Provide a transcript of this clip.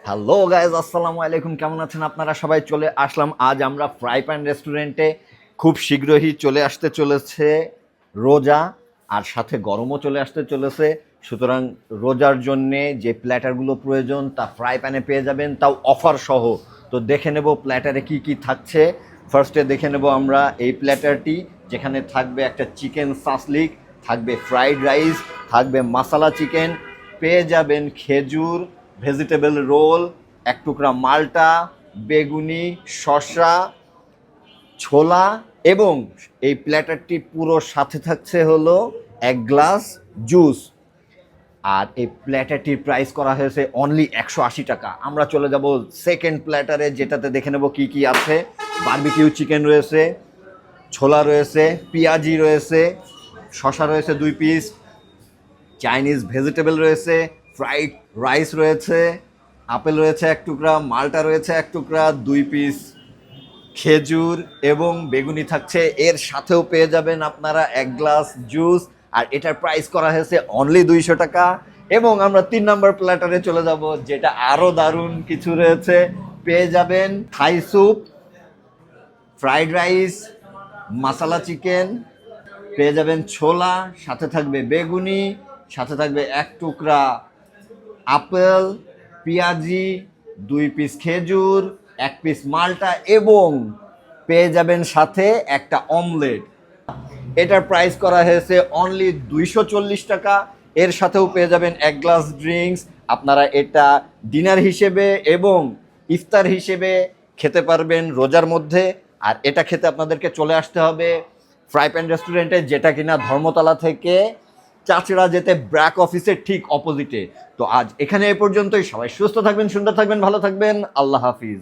Hello guys, আসসালামু আলাইকুম। কেমন আছেন আপনারা সবাই? চলে আসলাম আজ আমরা ফ্রাই প্যান রেস্টুরেন্টে। খুব শীঘ্রই চলে আসতে চলেছে রোজা, আর সাথে গরমও চলে আসতে চলেছে। সুতরাং রোজার জন্যে যে প্ল্যাটারগুলো প্রয়োজন তা ফ্রাই প্যানে পেয়ে যাবেন, তাও অফার সহ। তো দেখে নেব প্ল্যাটারে কি কি থাকছে। ফার্স্টে দেখে নেব আমরা এই প্ল্যাটারটি, যেখানে থাকবে একটা চিকেন সাসলিক, থাকবে ফ্রাইড রাইস, থাকবে মশালা চিকেন, পেয়ে যাবেন খেজুর, ভেজিটেবল রোল, এক টুকরা মাল্টা, বেগুনি, শসা, ছোলা, এবং এই প্ল্যাটারটি পুরো সাথে থাকছে হলো এক গ্লাস জুস। আর এই প্ল্যাটারটির প্রাইস করা হয়েছে অনলি 180 টাকা। আমরা চলে যাব সেকেন্ড প্ল্যাটারে, যেটাতে দেখে নেব কি কি আছে। বারবিকিউ চিকেন রয়েছে, ছোলা রয়েছে, পেঁয়াজি রয়েছে, শসা রয়েছে 2 পিস, চাইনিজ ভেজিটেবল রয়েছে, ফ্রাইড রাইস রয়েছে, আপেল রয়েছে এক টুকরা, মালটা রয়েছে এক টুকরা, 2 পিস খেজুর এবং বেগুনি থাকছে। এর সাথেও পেয়ে যাবেন আপনারা এক গ্লাস জুস। আর এটার প্রাইস করা হয়েছে অনলি 200 টাকা। এবং আমরা 3 নম্বর প্ল্যাটারে চলে যাব, যেটা আরও দারুণ কিছু রয়েছে। পেয়ে যাবেন থাই স্যুপ, ফ্রাইড রাইস, মশালা চিকেন, পেয়ে যাবেন ছোলা, সাথে থাকবে বেগুনি, সাথে থাকবে এক টুকরা আপেল, পেঁয়াজি, 2 পিস খেজুর, 1 পিস মালটা, এবং পেয়ে যাবেন সাথে একটা অমলেট। এটার প্রাইস করা হয়েছে অনলি 240 টাকা। এর সাথেও পেয়ে যাবেন এক গ্লাস ড্রিঙ্কস। আপনারা এটা ডিনার হিসেবে এবং ইফতার হিসেবে খেতে পারবেন রোজার মধ্যে। আর এটা খেতে আপনাদেরকে চলে আসতে হবে ফ্রাই প্যান রেস্টুরেন্টে, যেটা কিনা ধর্মতলা থেকে চাচড়া যেতে ব্র্যাক অফিসের ঠিক অপোজিটে। তো আজ এখানে এ পর্যন্তই। সবাই সুস্থ থাকবেন, সুন্দর থাকবেন, ভালো থাকবেন। আল্লাহ হাফিজ।